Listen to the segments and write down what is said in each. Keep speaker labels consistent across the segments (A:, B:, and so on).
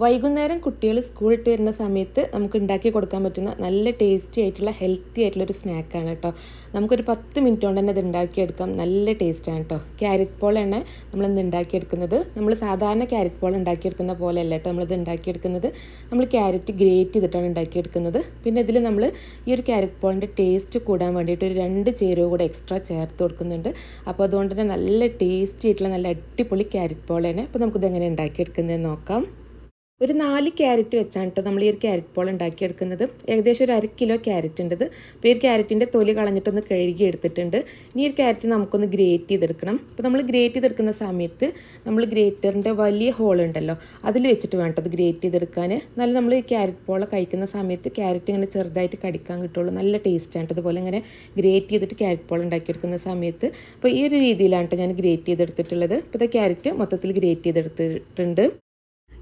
A: വൈകുന്നേരം കുട്ടികൾ സ്കൂൾ വിട്ട് വരുന്ന സമയത്ത് നമുക്ക് ഉണ്ടാക്കി കൊടുക്കാൻ പറ്റുന്ന നല്ല ടേസ്റ്റി ആയിട്ടുള്ള ഹെൽത്തി ആയിട്ടുള്ളൊരു സ്നാക്കാണ് കേട്ടോ. നമുക്കൊരു 10 മിനിറ്റ് കൊണ്ട് തന്നെ ഇത് ഉണ്ടാക്കിയെടുക്കാം. നല്ല ടേസ്റ്റാണ് കേട്ടോ. ക്യാരറ്റ് പോളാണ് നമ്മളിന്ന് ഉണ്ടാക്കിയെടുക്കുന്നത്. നമ്മൾ സാധാരണ ക്യാരറ്റ് പോൾ ഉണ്ടാക്കിയെടുക്കുന്ന പോലെയല്ല കേട്ടോ നമ്മളിത് ഉണ്ടാക്കിയെടുക്കുന്നത്. നമ്മൾ ക്യാരറ്റ് ഗ്രേറ്റ് ചെയ്തിട്ടാണ് ഉണ്ടാക്കിയെടുക്കുന്നത്. പിന്നെ ഇതിൽ നമ്മൾ ഈ ഒരു ക്യാരറ്റ് പോളിൻ്റെ ടേസ്റ്റ് കൂടാൻ വേണ്ടിയിട്ട് ഒരു 2 ചേരുവ കൂടെ എക്സ്ട്രാ ചേർത്ത് കൊടുക്കുന്നുണ്ട്. അപ്പോൾ അതുകൊണ്ട് തന്നെ നല്ല ടേസ്റ്റി ആയിട്ടുള്ള നല്ല അടിപൊളി ക്യാരറ്റ് പോളാണ്. അപ്പോൾ നമുക്കിത് എങ്ങനെ ഉണ്ടാക്കിയെടുക്കുന്നതെന്ന് നോക്കാം. ഒരു 4 ക്യാരറ്റ് വെച്ചാണ് കേട്ടോ നമ്മൾ ഈ ഒരു ക്യാരറ്റ് പോൾ ഉണ്ടാക്കിയെടുക്കുന്നത്. ഏകദേശം ഒരു 1/2 കിലോ ക്യാരറ്റ് ഉണ്ട് ഇത്. അപ്പോൾ ഈ ഒരു ക്യാരറ്റിൻ്റെ തൊലി കളഞ്ഞിട്ടൊന്ന് കഴുകി എടുത്തിട്ടുണ്ട്. ഇനി ഈ ഒരു ക്യാരറ്റ് നമുക്കൊന്ന് ഗ്രേറ്റ് ചെയ്തെടുക്കണം. അപ്പോൾ നമ്മൾ ഗ്രേറ്റ് ചെയ്തെടുക്കുന്ന സമയത്ത് നമ്മൾ ഗ്രേറ്ററിൻ്റെ വലിയ ഹോൾ ഉണ്ടല്ലോ അതിൽ വെച്ചിട്ട് വേണം കേട്ടോ അത് ഗ്രേറ്റ് ചെയ്തെടുക്കാൻ. എന്നാലും നമ്മൾ ഈ ക്യാരറ്റ് പോൾ കഴിക്കുന്ന സമയത്ത് ക്യാരറ്റ് ഇങ്ങനെ ചെറുതായിട്ട് കടിക്കാൻ കിട്ടുള്ളൂ. നല്ല ടേസ്റ്റാണ് കേട്ടോ അതുപോലെ ഇങ്ങനെ ഗ്രേറ്റ് ചെയ്തിട്ട് ക്യാരറ്റ് പോൾ ഉണ്ടാക്കിയെടുക്കുന്ന സമയത്ത്. അപ്പോൾ ഈ ഒരു രീതിയിലാണ് കേട്ടോ ഞാൻ ഗ്രേറ്റ് ചെയ്തെടുത്തിട്ടുള്ളത്. ഇപ്പോൾ ക്യാരറ്റ് മൊത്തത്തിൽ ഗ്രേറ്റ് ചെയ്തെടുത്തിട്ടുണ്ട്.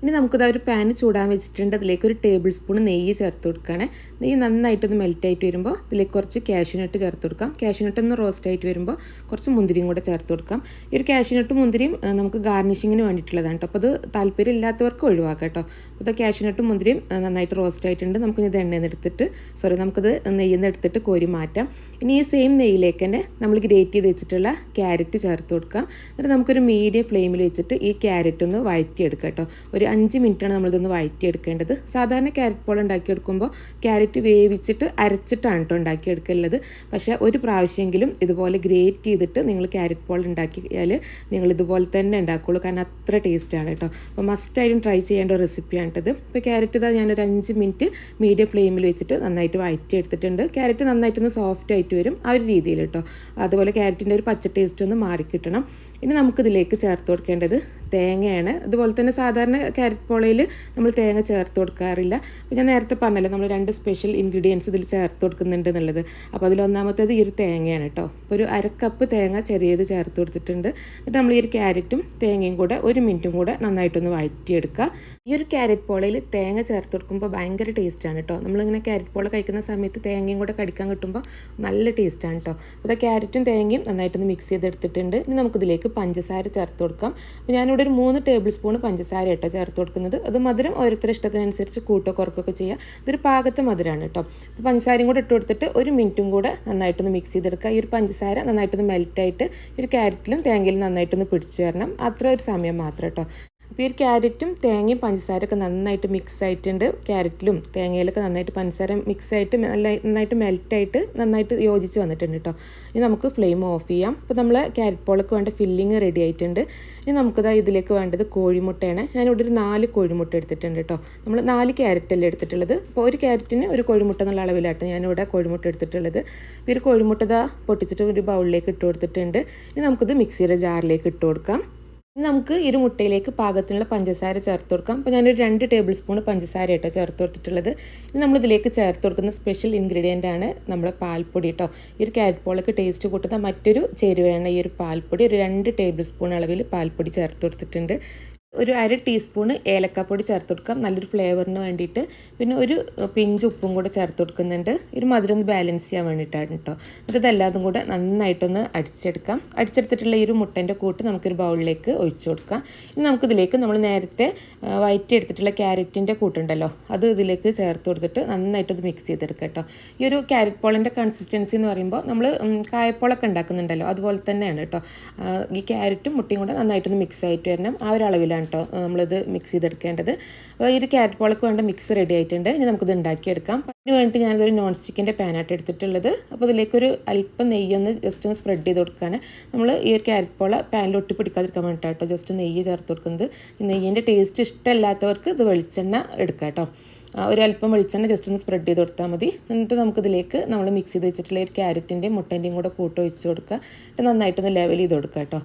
A: ഇനി നമുക്കിത് ഒരു പാന് ചൂടാൻ വെച്ചിട്ടുണ്ട്. അതിലേക്ക് ഒരു ടേബിൾ സ്പൂൺ നെയ്യ് ചേർത്ത് കൊടുക്കുകയാണ്. നെയ്യ് നന്നായിട്ടൊന്ന് മെൽറ്റായിട്ട് വരുമ്പോൾ ഇതിലേക്ക് കുറച്ച് കാഷ്യൂനട്ട് ചേർത്ത് കൊടുക്കാം. കാഷ്യൂനട്ട് ഒന്ന് റോസ്റ്റ് ആയിട്ട് വരുമ്പോൾ കുറച്ച് മുന്തിരിയും കൂടെ ചേർത്ത് കൊടുക്കാം. ഈ ഒരു കാഷ്യൂനട്ട് മുന്തിരിയും നമുക്ക് ഗാർണിഷിങ്ങിന് വേണ്ടിയിട്ടുള്ളതാണ് കേട്ടോ. അപ്പോൾ അത് താല്പര്യം ഇല്ലാത്തവർക്ക് ഒഴിവാക്കാം കേട്ടോ. അപ്പോൾ കാഷ്യൂനട്ടും മുന്തിരിയും നന്നായിട്ട് റോസ്റ്റ് ആയിട്ടുണ്ട്. നമുക്കിനി ഇത് എണ്ണയിൽ നിന്ന് എടുത്തിട്ട് നമുക്കിത് നെയ്യിൽ നിന്ന് എടുത്തിട്ട് കോരി മാറ്റാം. ഇനി ഈ സെയിം നെയ്യിലേക്ക് തന്നെ നമ്മൾ ഗ്രേറ്റ് ചെയ്ത് വെച്ചിട്ടുള്ള ക്യാരറ്റ് ചേർത്ത് കൊടുക്കാം. എന്നിട്ട് നമുക്കൊരു മീഡിയം ഫ്ലെയിമിൽ വെച്ചിട്ട് ഈ ക്യാരറ്റ് ഒന്ന് വഴറ്റിയെടുക്കാം കേട്ടോ. ഒരു 5 മിനിറ്റാണ് നമ്മളിതൊന്ന് വഴറ്റിയെടുക്കേണ്ടത്. സാധാരണ ക്യാരറ്റ് പോൾ ഉണ്ടാക്കിയെടുക്കുമ്പോൾ ക്യാരറ്റ് വേവിച്ചിട്ട് അരച്ചിട്ടാണ് കേട്ടോ ഉണ്ടാക്കിയെടുക്കുന്നത്. പക്ഷേ ഒരു പ്രാവശ്യമെങ്കിലും ഇതുപോലെ ഗ്രേറ്റ് ചെയ്തിട്ട് നിങ്ങൾ ക്യാരറ്റ് പോൾ ഉണ്ടാക്കിയാൽ നിങ്ങൾ ഇതുപോലെ തന്നെ ഉണ്ടാക്കുള്ളൂ. കാരണം അത്ര ടേസ്റ്റാണ് കേട്ടോ. അപ്പോൾ മസ്റ്റായിട്ടും ട്രൈ ചെയ്യേണ്ട റെസിപ്പിയാണിട്ടത്. ഇപ്പോൾ ക്യാരറ്റ് ഇതാ ഞാനൊരു 5 മിനിറ്റ് മീഡിയം ഫ്ലെയിമിൽ വെച്ചിട്ട് നന്നായിട്ട് വഴറ്റിയെടുത്തിട്ടുണ്ട്. ക്യാരറ്റ് നന്നായിട്ടൊന്ന് സോഫ്റ്റ് ആയിട്ട് വരും ആ ഒരു രീതിയിൽ കേട്ടോ. അതുപോലെ ക്യാരറ്റിൻ്റെ ഒരു പച്ച ടേസ്റ്റ് ഒന്ന് മാറിക്കിട്ടണം. ഇനി നമുക്കിതിലേക്ക് ചേർത്ത് കൊടുക്കേണ്ടത് തേങ്ങയാണ്. അതുപോലെ തന്നെ സാധാരണ ക്യാരറ്റ് പോളയിൽ നമ്മൾ തേങ്ങ ചേർത്ത് കൊടുക്കാറില്ല. അപ്പോൾ ഞാൻ നേരത്തെ പറഞ്ഞല്ലോ നമ്മൾ 2 സ്പെഷ്യൽ ഇൻഗ്രീഡിയൻസ് ഇതിൽ ചേർത്ത് കൊടുക്കുന്നുണ്ട് എന്നുള്ളത്. അപ്പോൾ അതിലൊന്നാമത്തേത് ഈ ഒരു തേങ്ങയാണ് കേട്ടോ. അപ്പോൾ ഒരു 1/2 കപ്പ് തേങ്ങ ചെറിയത് ചേർത്ത് കൊടുത്തിട്ടുണ്ട്. എന്നിട്ട് നമ്മൾ ഈ ഒരു ക്യാരറ്റും തേങ്ങയും കൂടെ 1 മിനിറ്റും കൂടെ നന്നായിട്ടൊന്ന് വഴറ്റിയെടുക്കുക. ഈ ഒരു ക്യാരറ്റ് പോളയിൽ തേങ്ങ ചേർത്ത് കൊടുക്കുമ്പോൾ ഭയങ്കര ടേസ്റ്റാണ് കേട്ടോ. നമ്മളിങ്ങനെ ക്യാരറ്റ് പോള കഴിക്കുന്ന സമയത്ത് തേങ്ങയും കൂടെ കടിക്കാൻ കിട്ടുമ്പോൾ നല്ല ടേസ്റ്റാണ് കേട്ടോ. അപ്പോൾ ക്യാരറ്റും തേങ്ങയും നന്നായിട്ടൊന്ന് മിക്സ് ചെയ്തെടുത്തിട്ടുണ്ട്. ഇനി നമുക്കിതിലേക്ക് പഞ്ചസാര ചേർത്ത് കൊടുക്കാം. അപ്പോൾ ഞാനിവിടെ ഒരു 3 ടേബിൾ സ്പൂൺ പഞ്ചസാര കേട്ടോ ചേർത്ത് കൊടുക്കുന്നത്. അത് മധുരം ഓരോരുത്തരുടെ ഇഷ്ടത്തിനനുസരിച്ച് കൂട്ടോ കുറക്കൊക്കെ ചെയ്യുക. ഇതൊരു പാകത്തെ മധുരമാണ് കേട്ടോ. അപ്പോൾ പഞ്ചസാരയും കൂടെ ഇട്ട് കൊടുത്തിട്ട് 1 മിനിറ്റും കൂടെ നന്നായിട്ടൊന്ന് മിക്സ് ചെയ്തെടുക്കുക. ഈ ഒരു പഞ്ചസാര നന്നായിട്ടൊന്ന് മെൽറ്റായിട്ട് ഈ ഒരു ക്യാരറ്റിലും തേങ്ങയിലും നന്നായിട്ടൊന്ന് പിടിച്ചു വരണം. അത്ര ഒരു സമയം മാത്രം കേട്ടോ. അപ്പോൾ ഈ ഒരു ക്യാരറ്റും തേങ്ങയും പഞ്ചസാരയൊക്കെ നന്നായിട്ട് മിക്സ് ആയിട്ടുണ്ട്. ക്യാരറ്റിലും തേങ്ങയിലൊക്കെ നന്നായിട്ട് പഞ്ചസാര മിക്സ് ആയിട്ട് നന്നായിട്ട് മെൽറ്റായിട്ട് നന്നായിട്ട് യോജിച്ച് വന്നിട്ടുണ്ട് കേട്ടോ. ഇനി നമുക്ക് ഫ്ലെയിം ഓഫ് ചെയ്യാം. അപ്പോൾ നമ്മൾ ക്യാരറ്റ് പോളക്ക് വേണ്ട ഫില്ലിങ് റെഡി ആയിട്ടുണ്ട്. ഇനി നമുക്കിതാ ഇതിലേക്ക് വേണ്ടത് കോഴിമുട്ടയാണ്. ഞാനിവിടെ ഒരു 4 കോഴിമുട്ട എടുത്തിട്ടുണ്ട് കേട്ടോ. നമ്മൾ 4 ക്യാരറ്റല്ലേ എടുത്തിട്ടുള്ളത്. അപ്പോൾ ഒരു ക്യാരറ്റിന് ഒരു കോഴിമുട്ട എന്നുള്ള അളവിലാട്ടോ ഞാനിവിടെ കോഴിമുട്ട എടുത്തിട്ടുള്ളത്. ഈ ഒരു കോഴിമുട്ട പൊട്ടിച്ചിട്ട് ഒരു ബൗളിലേക്ക് ഇട്ട് കൊടുത്തിട്ടുണ്ട്. ഇനി നമുക്കിത് മിക്സിയുടെ ജാറിലേക്ക് ഇട്ട് കൊടുക്കാം. ഇനി നമുക്ക് ഈ ഒരു മുട്ടയിലേക്ക് പാകത്തിനുള്ള പഞ്ചസാര ചേർത്ത് കൊടുക്കാം. അപ്പോൾ ഞാനൊരു 2 ടേബിൾ സ്പൂൺ പഞ്ചസാര കേട്ടോ ചേർത്ത് കൊടുത്തിട്ടുള്ളത്. ഇനി നമ്മളിതിലേക്ക് ചേർത്ത് കൊടുക്കുന്ന സ്പെഷ്യൽ ഇൻഗ്രീഡിയൻ്റ് ആണ് നമ്മുടെ പാൽപ്പൊടി കേട്ടോ. ഈ ഒരു ക്യാരറ്റ് പോളൊക്കെ ടേസ്റ്റ് കൂട്ടുന്ന മറ്റൊരു ചേരുവയാണ് ഈ ഒരു പാൽപ്പൊടി. ഒരു 2 ടേബിൾ സ്പൂൺ അളവിൽ പാൽപ്പൊടി ചേർത്ത് കൊടുത്തിട്ടുണ്ട്. ഒരു 1/2 ടീസ്പൂണ് ഏലക്കാപ്പൊടി ചേർത്ത് കൊടുക്കാം നല്ലൊരു ഫ്ലേവറിന് വേണ്ടിയിട്ട്. പിന്നെ ഒരു പിഞ്ച് ഉപ്പും കൂടെ ചേർത്ത് കൊടുക്കുന്നുണ്ട്. ഒരു മധുരം ഒന്ന് ബാലൻസ് ചെയ്യാൻ വേണ്ടിയിട്ടാണ് കേട്ടോ. എന്നിട്ട് ഇതെല്ലാതും കൂടെ നന്നായിട്ടൊന്ന് അടിച്ചെടുക്കാം. അടിച്ചെടുത്തിട്ടുള്ള ഈ ഒരു മുട്ടൻ്റെ കൂട്ട് നമുക്കൊരു ബൗളിലേക്ക് ഒഴിച്ചു കൊടുക്കാം. ഇനി നമുക്കിതിലേക്ക് നമ്മൾ നേരത്തെ വഴറ്റിയെടുത്തിട്ടുള്ള ക്യാരറ്റിൻ്റെ കൂട്ടുണ്ടല്ലോ അത് ഇതിലേക്ക് ചേർത്ത് കൊടുത്തിട്ട് നന്നായിട്ടൊന്ന് മിക്സ് ചെയ്തെടുക്കാം കേട്ടോ. ഈ ഒരു ക്യാരറ്റ് പോളിൻ്റെ കൺസിസ്റ്റൻസി എന്ന് പറയുമ്പോൾ നമ്മൾ കായപ്പോളൊക്കെ ഉണ്ടാക്കുന്നുണ്ടല്ലോ അതുപോലെ തന്നെയാണ് കേട്ടോ. ഈ ക്യാരറ്റും മുട്ടയും കൂടെ നന്നായിട്ടൊന്ന് മിക്സ് ആയിട്ട് വരണം. ആ ഒരു അളവിലാണ് കേട്ടോ നമ്മളിത് മിക്സ് ചെയ്തെടുക്കേണ്ടത്. അപ്പോൾ ഈ ഒരു ക്യാരറ്റ് പോളക്ക് വേണ്ട മിക്സ് റെഡി ആയിട്ടുണ്ട്. ഇനി നമുക്കിത് ഉണ്ടാക്കിയെടുക്കാം. അതിന് വേണ്ടിയിട്ട് ഞാനതൊരു നോൺ സ്റ്റിക്കിൻ്റെ പാനായിട്ട് എടുത്തിട്ടുള്ളത്. അപ്പോൾ ഇതിലേക്കൊരു അല്പം നെയ്യൊന്ന് ജസ്റ്റ് ഒന്ന് സ്പ്രെഡ് ചെയ്ത് കൊടുക്കുകയാണ്. നമ്മൾ ഈ ഒരു ക്യാരറ്റ് പോള പാനിൽ ഒട്ടി പിടിക്കാതിരിക്കാൻ വേണ്ടിയിട്ടാണ് കേട്ടോ ജസ്റ്റ് നെയ്യ് ചേർത്ത് കൊടുക്കുന്നത്. നെയ്യിൻ്റെ ടേസ്റ്റ് ഇഷ്ടമില്ലാത്തവർക്ക് ഇത് വെളിച്ചെണ്ണ എടുക്കാം കേട്ടോ. ഒരല്പം വെളിച്ചെണ്ണ ജസ്റ്റ് ഒന്ന് സ്പ്രെഡ് ചെയ്ത് കൊടുത്താൽ മതി. എന്നിട്ട് നമുക്കിതിലേക്ക് നമ്മൾ മിക്സ് ചെയ്ത് വെച്ചിട്ടുള്ള ഒരു ക്യാരറ്റിൻ്റെയും മുട്ടേൻ്റെയും കൂടെ കൂട്ട് ഒഴിച്ച് കൊടുക്കുക. എന്നിട്ട് നന്നായിട്ടൊന്ന് ലെവൽ ചെയ്ത് കൊടുക്കുക കേട്ടോ.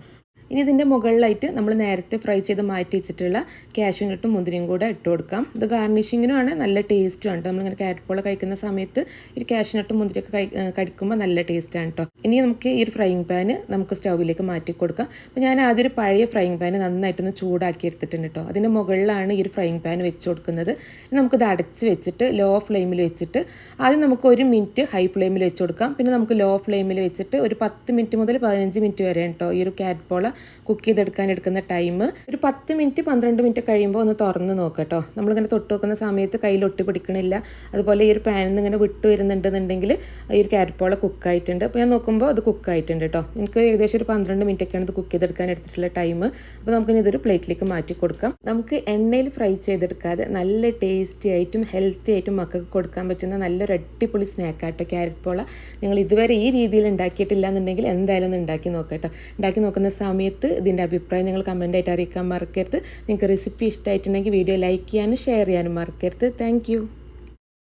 A: ഇനി ഇതിൻ്റെ മുകളിലായിട്ട് നമ്മൾ നേരത്തെ ഫ്രൈ ചെയ്ത് മാറ്റി വെച്ചിട്ടുള്ള കാഷ്യൂനട്ടും മുന്തിരിയും കൂടെ ഇട്ട് കൊടുക്കാം. ഇത് ഗാർണിഷിങ്ങിനുമാണ് നല്ല ടേസ്റ്റുമാണ് കേട്ടോ. നമ്മളിങ്ങനെ ക്യാരറ്റ് പോള കഴിക്കുന്ന സമയത്ത് ഈ കാഷ്യൂനട്ടും മുന്തിരിയൊക്കെ കഴിക്കുമ്പോൾ നല്ല ടേസ്റ്റാണ് കേട്ടോ. ഇനി നമുക്ക് ഈ ഒരു ഫ്രൈയിങ് പാന് നമുക്ക് സ്റ്റൗവിലേക്ക് മാറ്റി കൊടുക്കാം. അപ്പോൾ ഞാൻ ആദ്യം ഒരു പഴയ ഫ്രൈയിങ് പാന് നന്നായിട്ടൊന്ന് ചൂടാക്കി എടുത്തിട്ടുണ്ട് കേട്ടോ. അതിൻ്റെ മുകളിലാണ് ഈ ഒരു ഫ്രൈയിങ് പാൻ വെച്ച് കൊടുക്കുന്നത്. നമുക്കിത് അടച്ച് വെച്ചിട്ട് ലോ ഫ്ലെയിമിൽ വെച്ചിട്ട് ആദ്യം നമുക്ക് 1 മിനിറ്റ് ഹൈ ഫ്ലെയിമിൽ വെച്ച് കൊടുക്കാം. പിന്നെ നമുക്ക് ലോ ഫ്ലെയിമിൽ വെച്ചിട്ട് ഒരു 10 മിനിറ്റ് മുതൽ 15 മിനിറ്റ് വരെ കേട്ടോ ഈ ഒരു ക്യാരറ്റ് പോള കുക്ക് ചെയ്തെടുക്കാൻ എടുക്കുന്ന ടൈം ഒരു 10 മിനിറ്റ് 12 മിനിറ്റ് കഴിയുമ്പോൾ ഒന്ന് തുറന്ന് നോക്കുക കേട്ടോ. നമ്മളിങ്ങനെ തൊട്ട് നോക്കുന്ന സമയത്ത് കയ്യിൽ ഒട്ടി പിടിക്കണില്ല. അതുപോലെ ഈ ഒരു പാനിൽ നിന്ന് ഇങ്ങനെ വിട്ട് വരുന്നുണ്ടെന്നുണ്ടെങ്കിൽ ഈ ഒരു ക്യാരറ്റ് പോള കുക്കായിട്ടുണ്ട്. അപ്പോൾ ഞാൻ നോക്കുമ്പോൾ അത് കുക്കായിട്ടുണ്ട് കേട്ടോ. എനിക്ക് ഏകദേശം ഒരു 12 മിനിറ്റൊക്കെയാണ് ഇത് കുക്ക് ചെയ്തെടുക്കാൻ എടുത്തിട്ടുള്ള ടൈം. അപ്പോൾ നമുക്കിനി ഇതൊരു പ്ലേറ്റിലേക്ക് മാറ്റി കൊടുക്കാം. നമുക്ക് എണ്ണയിൽ ഫ്രൈ ചെയ്തെടുക്കാതെ നല്ല ടേസ്റ്റി ആയിട്ടും ഹെൽത്തി ആയിട്ടും മക്കൾക്ക് കൊടുക്കാൻ പറ്റുന്ന നല്ലൊരു അടിപൊളി സ്നാക്കാട്ടോ ക്യാരറ്റ് പോള. നിങ്ങൾ ഇതുവരെ ഈ രീതിയിൽ ഉണ്ടാക്കിയിട്ടില്ല എന്നുണ്ടെങ്കിൽ എന്തായാലും ഒന്ന് ഉണ്ടാക്കി നോക്കാം കേട്ടോ. ഉണ്ടാക്കി നോക്കുന്ന സമയത്ത് ഇതിൻ്റെ അഭിപ്രായം നിങ്ങൾ കമൻറ്റായിട്ട് അറിയിക്കാൻ മറക്കരുത്. നിങ്ങൾക്ക് റെസിപ്പി ഇഷ്ടമായിട്ടുണ്ടെങ്കിൽ വീഡിയോ ലൈക്ക് ചെയ്യാനും ഷെയർ ചെയ്യാനും മറക്കരുത്. താങ്ക്